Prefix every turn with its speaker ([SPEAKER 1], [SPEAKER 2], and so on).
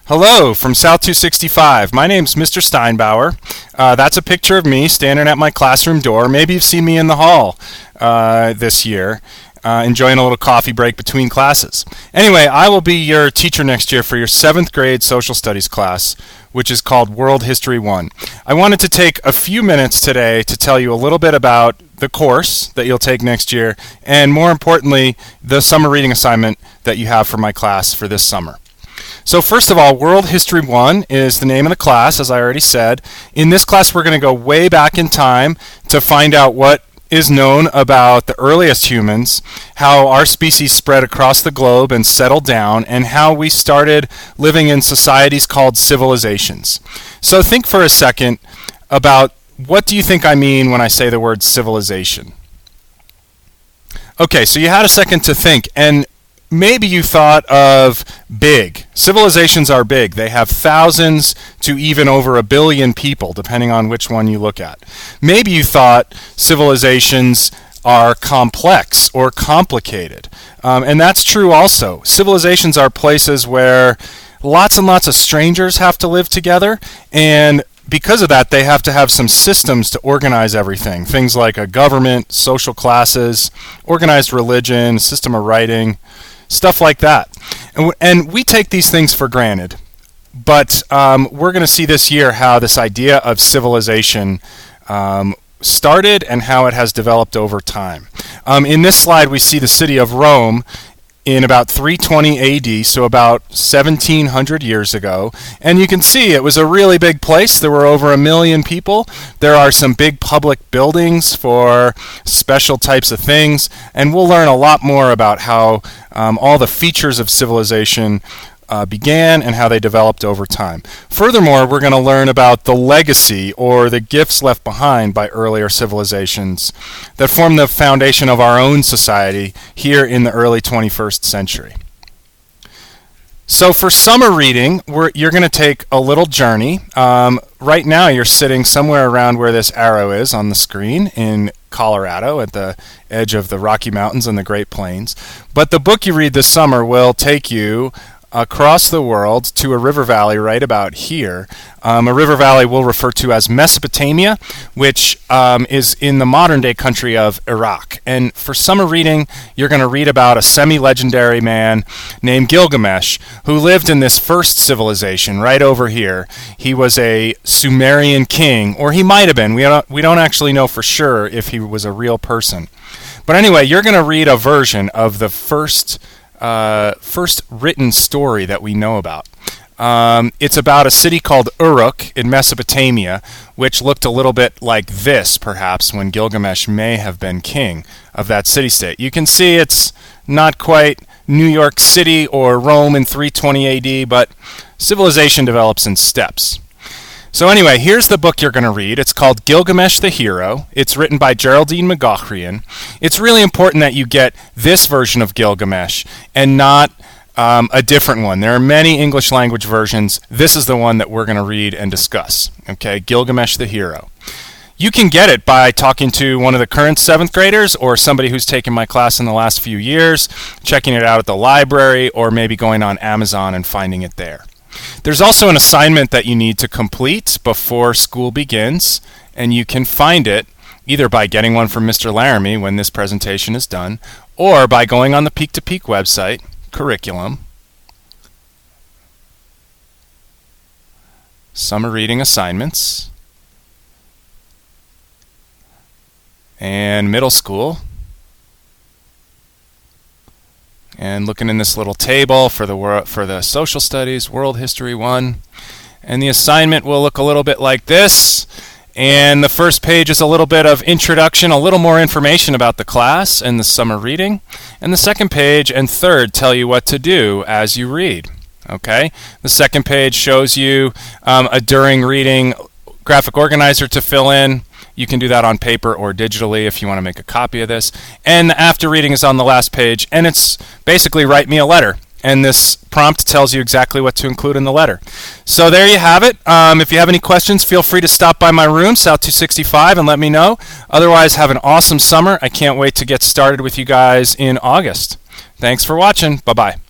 [SPEAKER 1] Hello from South 265. My name's Mr. Steinbauer. That's a picture of me standing at my classroom door. Maybe you've seen me in the hall this year, enjoying a little coffee break between classes. Anyway, I will be your teacher next year for your 7th grade social studies class, which is called World History 1. I wanted to take a few minutes today to tell you a little bit about the course that you'll take next year, and more importantly, the summer reading assignment that you have for my class for this summer. So first of all, World History 1 is the name of the class, as I already said. In this class, we're going to go way back in time to find out what is known about the earliest humans, how our species spread across the globe and settled down, and how we started living in societies called civilizations. So think for a second about what do you think I mean when I say the word civilization? Okay, so you had a second to think, and maybe you thought of big. Civilizations are big. They have thousands to even over 1 billion people, depending on which one you look at. Maybe you thought civilizations are complex or complicated. And that's true also. Civilizations are places where lots and lots of strangers have to live together, and because of that, they have to have some systems to organize everything. Things like a government, social classes, organized religion, system of writing, stuff like that. And we take these things for granted. But we're going to see this year how this idea of civilization started and how it has developed over time. In this slide, we see the city of Rome in about 320 AD, so about 1700 years ago. And you can see it was a really big place. There were over 1 million people. There are some big public buildings for special types of things. And we'll learn a lot more about how all the features of civilization began and how they developed over time. Furthermore, we're going to learn about the legacy or the gifts left behind by earlier civilizations that form the foundation of our own society here in the early 21st century. So for summer reading, you're going to take a little journey. Right now you're sitting somewhere around where this arrow is on the screen in Colorado at the edge of the Rocky Mountains and the Great Plains. But the book you read this summer will take you across the world to a river valley right about here. A river valley we'll refer to as Mesopotamia, which is in the modern-day country of Iraq. And for summer reading, you're going to read about a semi-legendary man named Gilgamesh who lived in this first civilization right over here. He was a Sumerian king, or he might have been. We don't actually know for sure if he was a real person. But anyway, you're going to read a version of the first written story that we know about. It's about a city called Uruk in Mesopotamia, which looked a little bit like this, perhaps, when Gilgamesh may have been king of that city-state. You can see it's not quite New York City or Rome in 320 AD, but civilization develops in steps. So anyway, here's the book you're going to read. It's called Gilgamesh the Hero. It's written by Geraldine McGaughrian. It's really important that you get this version of Gilgamesh and not a different one. There are many English language versions. This is the one that we're going to read and discuss. Okay, Gilgamesh the Hero. You can get it by talking to one of the current 7th graders or somebody who's taken my class in the last few years, checking it out at the library, or maybe going on Amazon and finding it there. There's also an assignment that you need to complete before school begins, and you can find it either by getting one from Mr. Laramie when this presentation is done, or by going on the Peak to Peak website, Curriculum, Summer Reading Assignments, and Middle School, and looking in this little table for the social studies, World History 1. And the assignment will look a little bit like this. And the first page is a little bit of introduction, a little more information about the class and the summer reading. And the second page and third tell you what to do as you read. Okay? The second page shows you a during reading graphic organizer to fill in. You can do that on paper or digitally if you want to make a copy of this. And the after reading is on the last page, and it's basically write me a letter. And this prompt tells you exactly what to include in the letter. So there you have it. If you have any questions, feel free to stop by my room, South 265, and let me know. Otherwise, have an awesome summer. I can't wait to get started with you guys in August. Thanks for watching. Bye-bye.